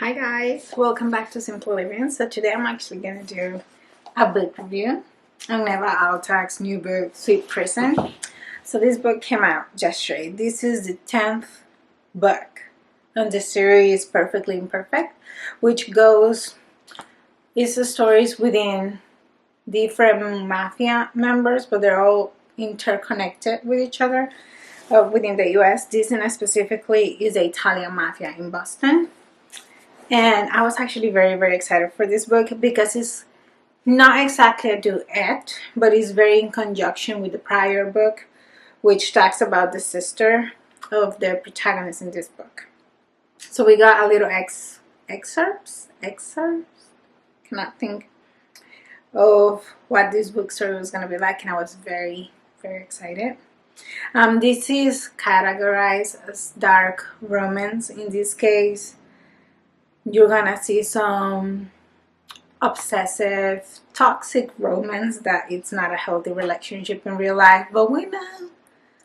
Hi guys, welcome back to Simple Living. So today I'm actually gonna do a book review on Neva Altaj's new book, Sweet Prison. So this book came out yesterday. This is the 10th book on the series Perfectly Imperfect, which is the stories within different mafia members, but they're all interconnected with each other within the US. This one specifically is the Italian mafia in Boston. And I was actually very, very excited for this book because it's not exactly a duet, but it's very in conjunction with the prior book, which talks about the sister of the protagonist in this book. So we got a little excerpts, cannot think of what this book story was going to be like, and I was very, very excited. This is categorized as dark romance. In this case, you're gonna see some obsessive, toxic romance that it's not a healthy relationship in real life, but we know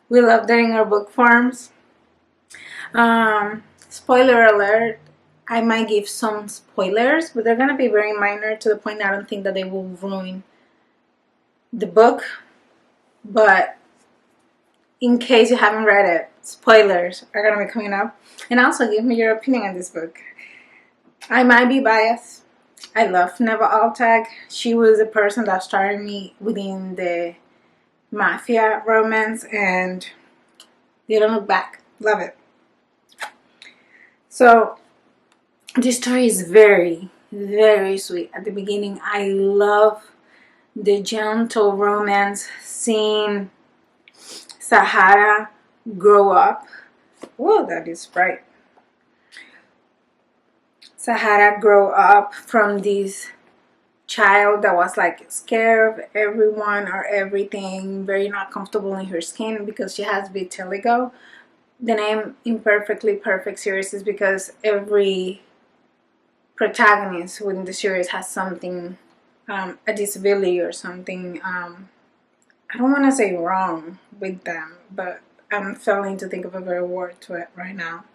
we love that in our book forms. Spoiler alert, I might give some spoilers, but they're gonna be very minor to the point I don't think that they will ruin the book. But in case you haven't read it, spoilers are gonna be coming up. And also give me your opinion on this book. I might be biased. I love Neva Altaj. She was the person that started me within the mafia romance, and they don't look back. Love it. So this story is very, very sweet. At the beginning, I love the gentle romance, seeing Sahara grow up. Whoa, that is bright. Sahara grow up from this child that was like scared of everyone or everything, very not comfortable in her skin because she has vitiligo. The name Imperfectly Perfect series is because every protagonist within the series has something, a disability or something, I don't want to say wrong with them, but I'm failing to think of a better word to it right now.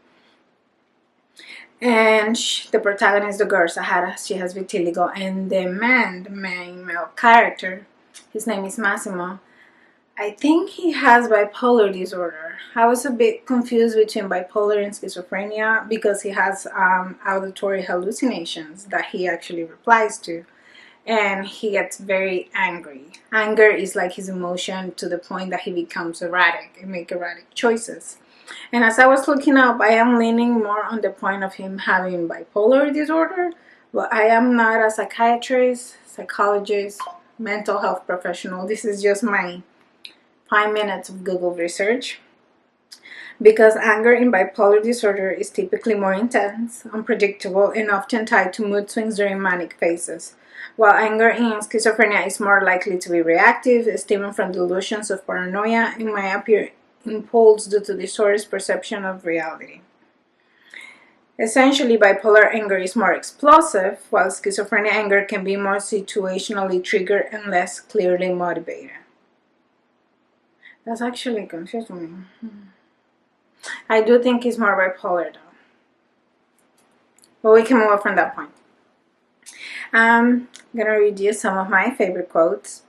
And the protagonist, the girl Sahara, she has vitiligo, and the main male character, his name is Massimo. I think he has bipolar disorder. I was a bit confused between bipolar and schizophrenia because he has auditory hallucinations that he actually replies to, and he gets very angry. Anger is like his emotion to the point that he becomes erratic and make erratic choices. And as I was looking up, I am leaning more on the point of him having bipolar disorder, but I am not a psychiatrist, psychologist, mental health professional. This is just my 5 minutes of Google research. Because anger in bipolar disorder is typically more intense, unpredictable, and often tied to mood swings during manic phases, while anger in schizophrenia is more likely to be reactive, stemming from delusions of paranoia, and might appear impulse due to distorted perception of reality. Essentially, bipolar anger is more explosive, while schizophrenia anger can be more situationally triggered and less clearly motivated. That's actually confusing me. I do think it's more bipolar though. But we can move on from that point. I'm gonna read you some of my favorite quotes.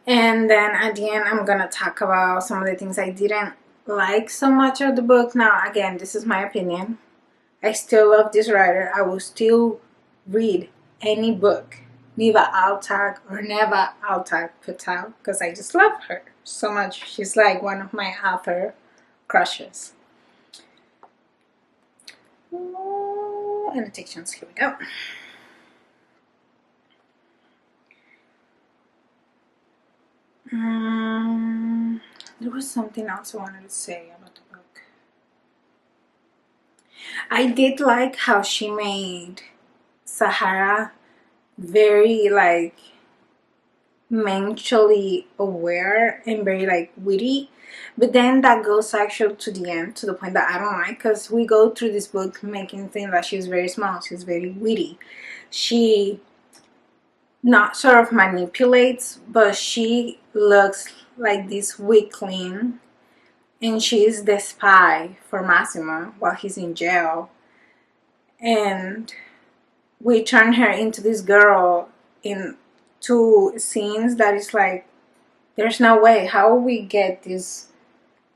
And then at the end, I'm going to talk about some of the things I didn't like so much of the book. Now, again, this is my opinion. I still love this writer. I will still read any book Neva Altaj or Neva Altaj puts out because I just love her so much. She's like one of my author crushes. Annotations, here we go. There was something else I wanted to say about the book. I did like how she made Sahara very like mentally aware and very like witty, but then that goes actually to the end to the point that I don't like, because we go through this book making think that she's very smart, she's very witty, she not sort of manipulates, but she looks like this weakling, and she's the spy for Massimo while he's in jail. and we turn her into this girl in 2 scenes that is like, there's no way how we get this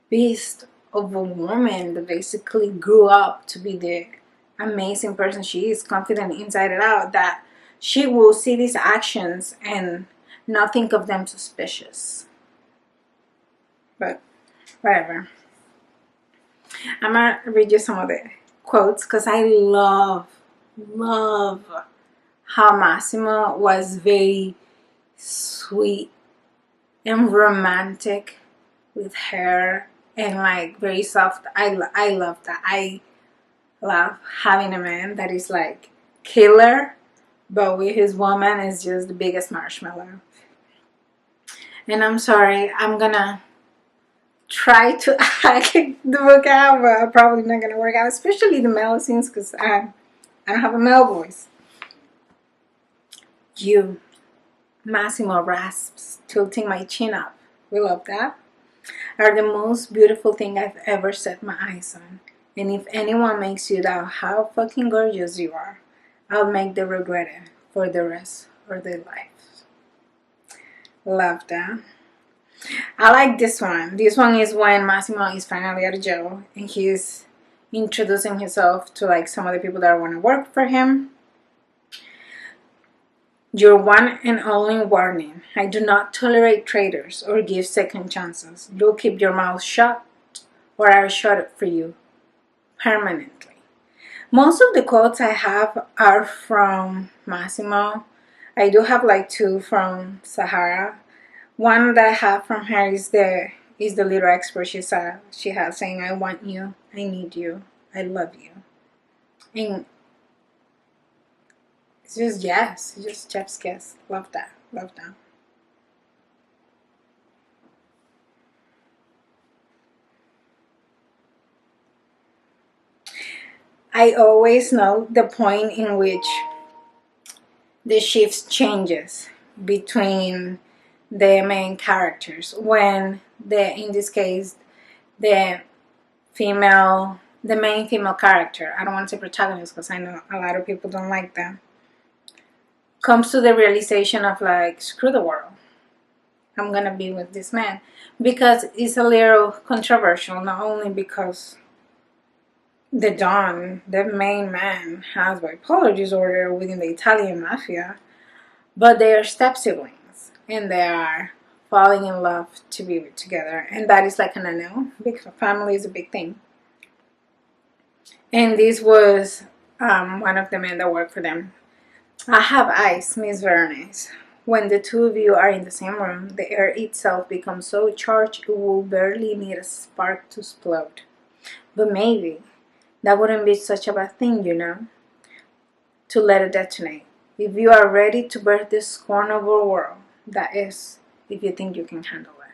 beast of a woman that basically grew up to be the amazing person she is, confident inside and out, that she will see these actions and not think of them suspicious. But whatever. I'm gonna read you some of the quotes because I love how Massimo was very sweet and romantic with her, and like very soft. I love that. I love having a man that is like killer, but with his woman is just the biggest marshmallow. And I'm sorry, I'm gonna try to act the book out, but probably not gonna work out, especially the male scenes, because I don't have a male voice. You, Massimo rasps, tilting my chin up. We love that. Are the most beautiful thing I've ever set my eyes on. And if anyone makes you doubt how fucking gorgeous you are, I'll make them regret it for the rest of their lives. Love that. I like this one. This one is when Massimo is finally out of jail and he's introducing himself to like some of the people that want to work for him. Your one and only warning. I do not tolerate traitors or give second chances. You'll keep your mouth shut or I'll shut it for you permanently. Most of the quotes I have are from Massimo. I do have like 2 from Sahara. One that I have from her is the little expert she has saying, I want you, I need you, I love you. And it's just yes, it's just chef's kiss. Love that. Love that. I always know the point in which the shift changes between the main characters. When in this case, the main female character, I don't want to say protagonist because I know a lot of people don't like that, comes to the realization of like, screw the world, I'm gonna be with this man. Because it's a little controversial, not only because the Don, the main man, has bipolar disorder within the Italian mafia, but they are step siblings and they are falling in love to be together, and that is like an unknown. Big family is a big thing. And this was one of the men that worked for them. I have eyes, Miss Vernes. When the 2 of you are in the same room, the air itself becomes so charged it will barely need a spark to explode. But maybe that wouldn't be such a bad thing, you know, to let it detonate. If you are ready to birth this scorn of a world, that is, if you think you can handle it.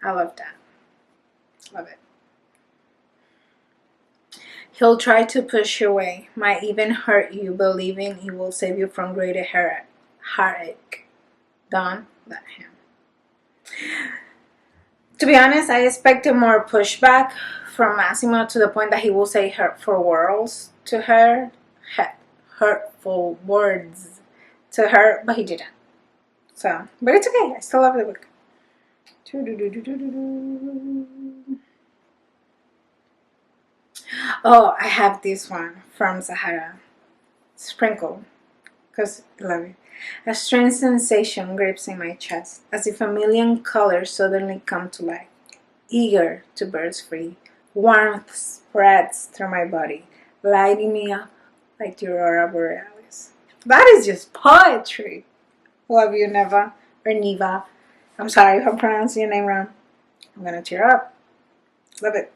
I love that. Love it. He'll try to push you away, might even hurt you, believing he will save you from greater heartache. Don't let him. To be honest, I expected more pushback from Massimo to the point that he will say hurtful words to her, hurtful words to her, but he didn't. So, but it's okay. I still love the book. Oh, I have this one from Sahara. Sprinkle. Because I love it. A strange sensation grips in my chest, as if a million colors suddenly come to life. Eager to burst free, warmth spreads through my body, lighting me up like the aurora borealis. That is just poetry. Love you, Neva. Or Neva. I'm sorry if I'm pronouncing your name wrong. I'm gonna tear up. Love it.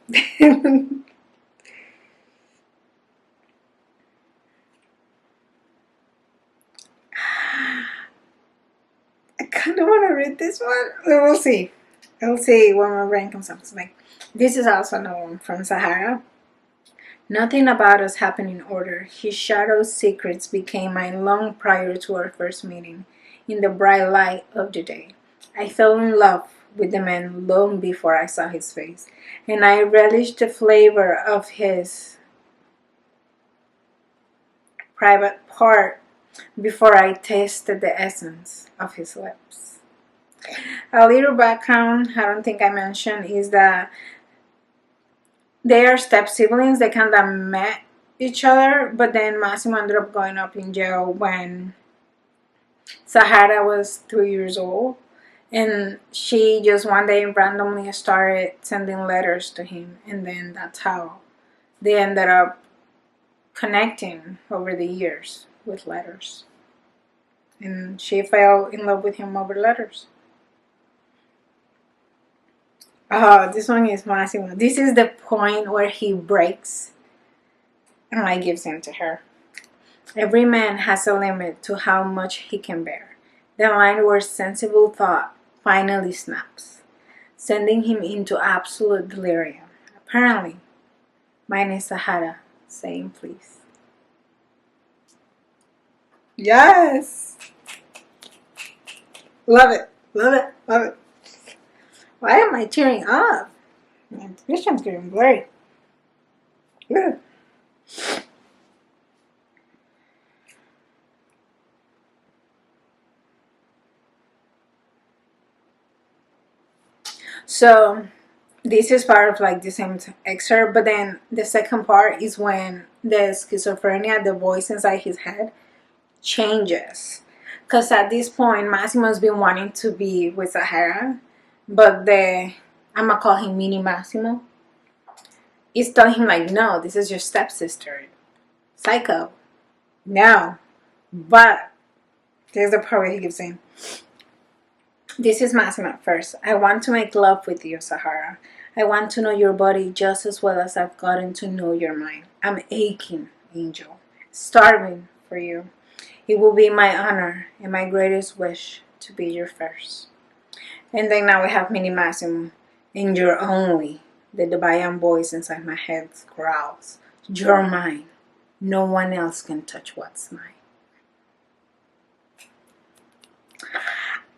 I kind of want to read this one. We'll see. We'll see when my brain comes up. It's like, this is also another one from Sahara. Nothing about us happened in order. His shadow's secrets became mine long prior to our first meeting. In the bright light of the day, I fell in love with the man long before I saw his face, and I relished the flavor of his private part before I tasted the essence of his lips. A little background I don't think I mentioned is that they are step siblings. They kind of met each other, but then Massimo ended up going up in jail when Sahara was 3 years old. And she just one day randomly started sending letters to him, and then that's how they ended up connecting over the years with letters. And she fell in love with him over letters. Oh, this one is Massimo. This is the point where he breaks and like gives in to her. Every man has a limit to how much he can bear. The line where sensible thought finally snaps, sending him into absolute delirium. Apparently, mine is Sahara saying please. Yes! Love it, love it, love it. Why am I tearing up? My vision's getting blurry. Ugh. So this is part of like the same excerpt, but then the second part is when the schizophrenia, the voice inside his head, changes. Because at this point, Massimo's been wanting to be with Sahara, but I'm gonna call him Mini Massimo, is telling him like, no, this is your stepsister. Psycho. No. But there's the part where he keeps saying, this is Massimo at first. I want to make love with you, Sahara. I want to know your body just as well as I've gotten to know your mind. I'm aching, angel, starving for you. It will be my honor and my greatest wish to be your first. And then now we have Mini Massimo. And you're only. The Debayan voice inside my head growls. You're mine. No one else can touch what's mine.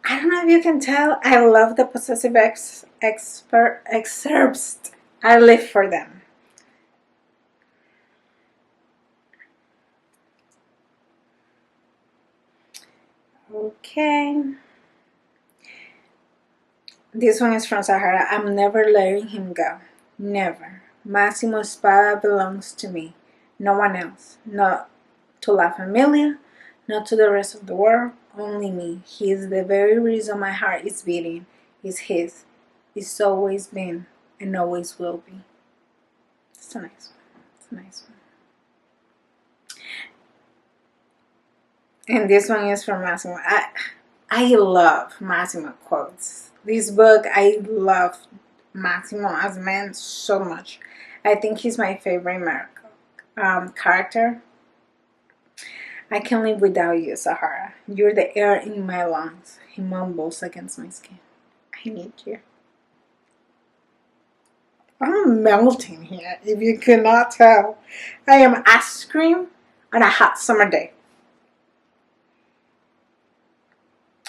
I don't know if you can tell, I love the possessive excerpts. I live for them. Okay. This one is from Sahara. I'm never letting him go. Never. Massimo Spada belongs to me. No one else. Not to La Familia. Not to the rest of the world. Only me. He is the very reason my heart is beating. Is his. It's always been and always will be. It's a nice one. It's a nice one. And this one is from Massimo. I love Massimo quotes. This book, I love Massimo as a man so much. I think he's my favorite character. I can't live without you, Sahara. You're the air in my lungs. He mumbles against my skin. I need you. I'm melting here, if you cannot tell. I am ice cream on a hot summer day.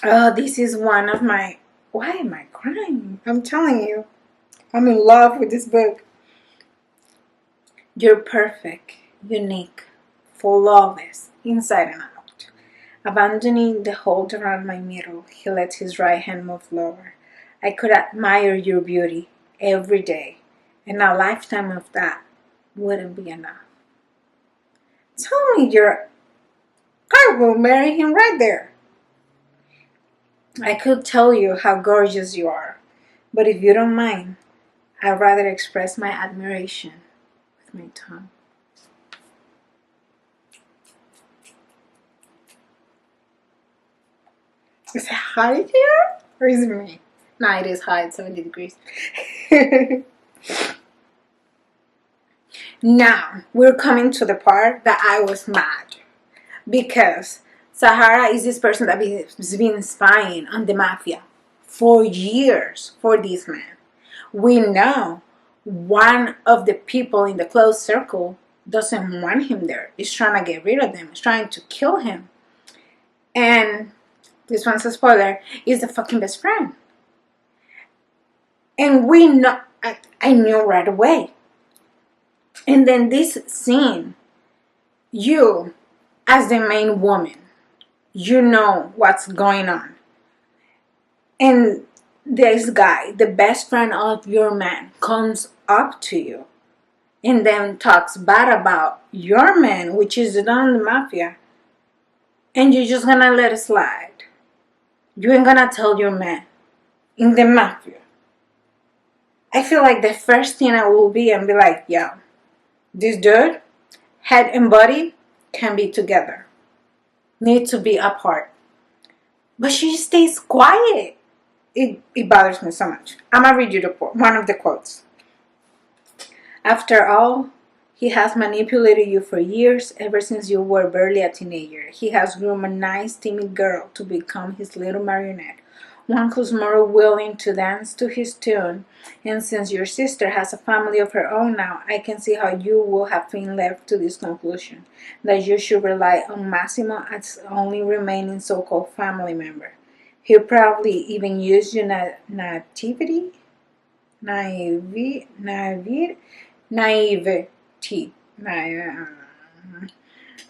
Oh, this is one of my... Why am I crying? I'm telling you. I'm in love with this book. You're perfect, unique, flawless, inside and out. Abandoning the hold around my middle, he let his right hand move lower. I could admire your beauty every day, and a lifetime of that wouldn't be enough. Tell me I will marry him right there. I could tell you how gorgeous you are, but if you don't mind, I'd rather express my admiration with my tongue. Is it hot here? Or is it me? No, it is hot, 70 degrees. Now, we're coming to the part that I was mad. Because Sahara is this person that has been spying on the mafia for years for this man. We know one of the people in the close circle doesn't want him there. Is trying to get rid of them. Is trying to kill him. And this one's a spoiler, is the fucking best friend. And we know, I knew right away. And then this scene, you as the main woman. You know what's going on. And this guy, the best friend of your man, comes up to you and then talks bad about your man, which is the Don Mafia, and you're just gonna let it slide. You ain't gonna tell your man in the Mafia. I feel like the first thing I will be and be like, yo, this dude, head and body, can be together. Need to be apart. But she stays quiet. It bothers me so much. I'm gonna read you one of the quotes. After all, he has manipulated you for years, ever since you were barely a teenager. He has groomed a nice, timid girl to become his little marionette, one who's more willing to dance to his tune. And since your sister has a family of her own now, I can see how you will have been left to this conclusion, that you should rely on Massimo as only remaining so-called family member. He'll probably even use your naivety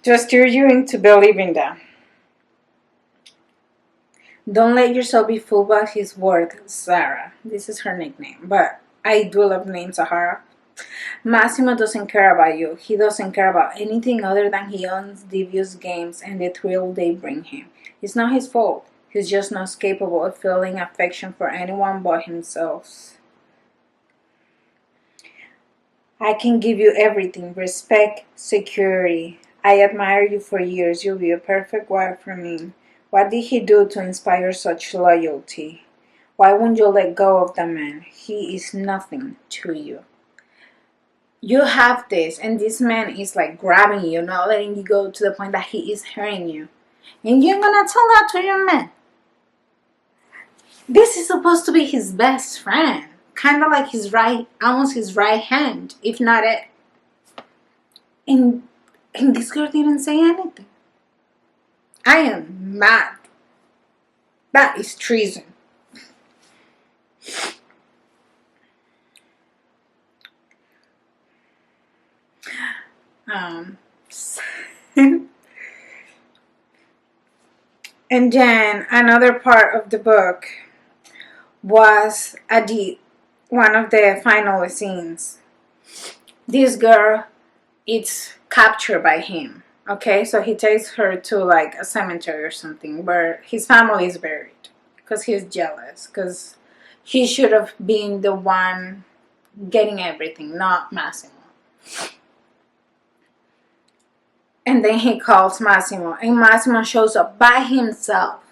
to steer you into believing that. Don't let yourself be fooled by his word, Sarah. This is her nickname, but I do love the name Sahara. Massimo doesn't care about you. He doesn't care about anything other than he owns devious games and the thrill they bring him. It's not his fault. He's just not capable of feeling affection for anyone but himself. I can give you everything: respect, security. I admire you for years. You'll be a perfect wife for me. What did he do to inspire such loyalty? Why won't you let go of the man? He is nothing to you. You have this, and this man is like grabbing you, not letting you go, to the point that he is hurting you. And you're gonna tell that to your man. This is supposed to be his best friend. Kind of like almost his right hand, if not it. And this girl didn't say anything. I am mad. That is treason. And then another part of the book was one of the final scenes. This girl is captured by him. Okay, so he takes her to like a cemetery or something where his family is buried, because he's jealous, because he should have been the one getting everything, not Massimo. And then he calls Massimo, and Massimo shows up by himself.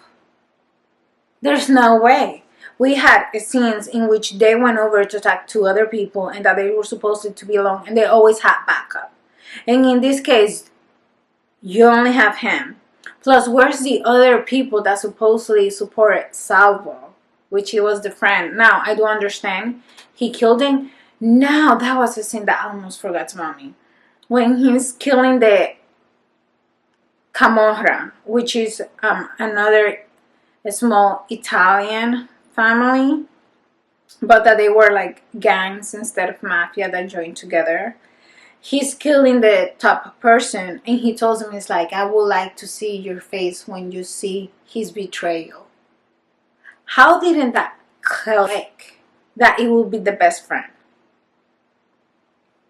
There's no way. We had scenes in which they went over to talk to other people and that they were supposed to be alone, and they always had backup. And in this case, you only have him. Plus, where's the other people that supposedly supported Salvo, which he was the friend? Now, I do understand. He killed him. Now, that was a scene that I almost forgot to mommy. When he's killing the Camorra, which is another small Italian family, but that they were like gangs instead of mafia that joined together. He's killing the top person, and he tells him, it's like, I would like to see your face when you see his betrayal. How didn't that click that it will be the best friend?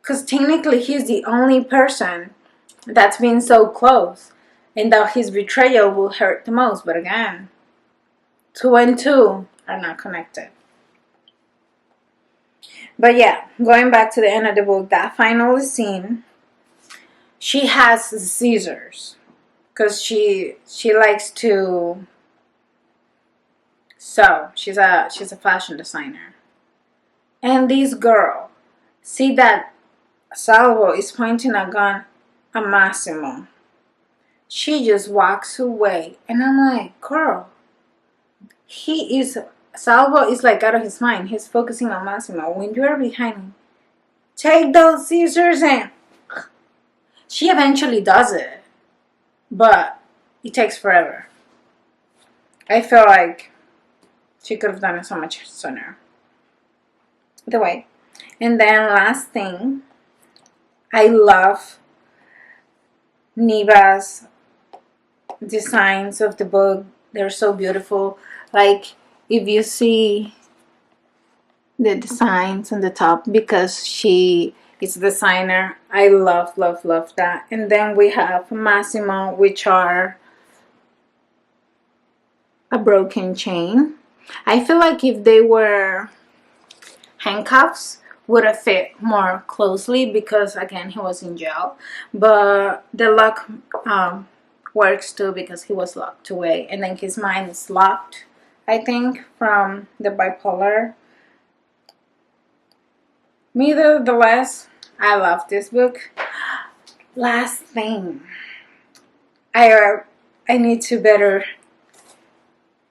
Because technically he's the only person that's been so close, and that his betrayal will hurt the most. But again, 2 and 2 are not connected. But yeah, going back to the end of the book, that final scene, she has scissors because she likes to sew. She's a fashion designer. And this girl see that Salvo is pointing a gun at Massimo. She just walks away, and I'm like, girl, Salvo is like out of his mind. He's focusing on Massimo. When you are behind him, take those scissors, and she eventually does it, but it takes forever. I feel like she could have done it so much sooner. The way. And then last thing, I love Neva's designs of the book, they're so beautiful. Like if you see the designs on the top, because she is a designer, I love that. And then we have Massimo, which are a broken chain. I feel like if they were handcuffs would have fit more closely, because again he was in jail, but the lock works too because he was locked away, and then his mind is locked, I think, from the bipolar. Nevertheless, I love this book. Last thing, I I need to better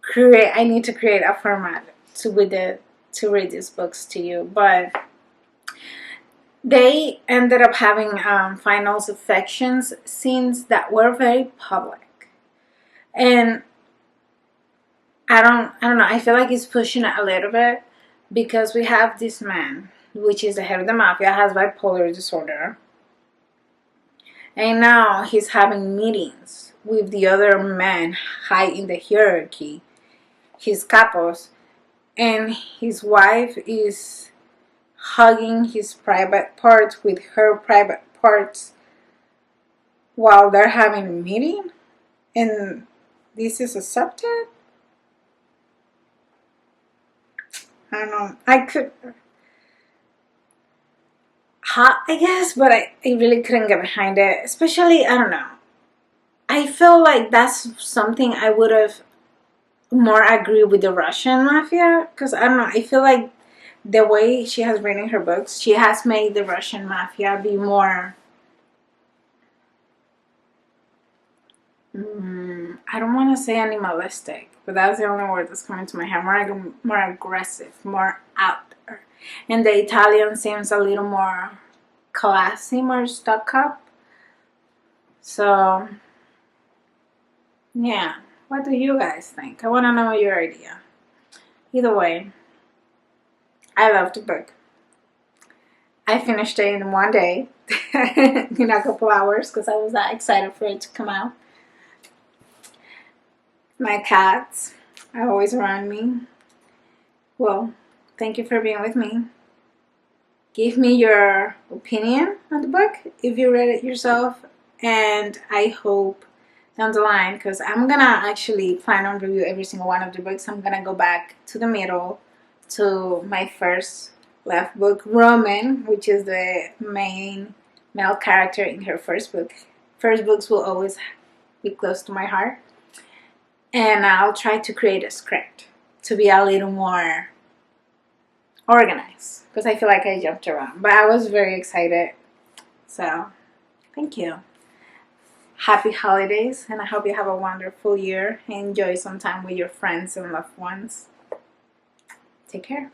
create. I need to create a format to read these books to you. But they ended up having finals affections scenes that were very public, and I don't know. I feel like he's pushing it a little bit, because we have this man, which is the head of the mafia, has bipolar disorder. And now he's having meetings with the other men high in the hierarchy, his capos, and his wife is hugging his private parts with her private parts while they're having a meeting, and this is accepted. I don't know. I could, hot, I guess, but I really couldn't get behind it. Especially, I don't know. I feel like that's something I would have more agree with the Russian mafia, because I don't know. I feel like the way she has written her books, she has made the Russian mafia be more. I don't want to say animalistic, but that's the only word that's coming to my head. More aggressive, more out there, and the Italian seems a little more classy, more stuck up. So yeah, what do you guys think? I want to know your idea. Either way, I loved the book. I finished it in one day, in a couple hours, because I was that excited for it to come out. My cats are always around me. Well, thank you for being with me. Give me your opinion on the book if you read it yourself, and I hope down the line, because I'm gonna actually plan on review every single one of the books. I'm gonna go back to the middle to my first left book, Roman, which is the main male character in her first book. First books will always be close to my heart, and I'll try to create a script to be a little more organized, because I feel like I jumped around, but I was very excited. So thank you. Happy holidays, and I hope you have a wonderful year. Enjoy some time with your friends and loved ones. Take care.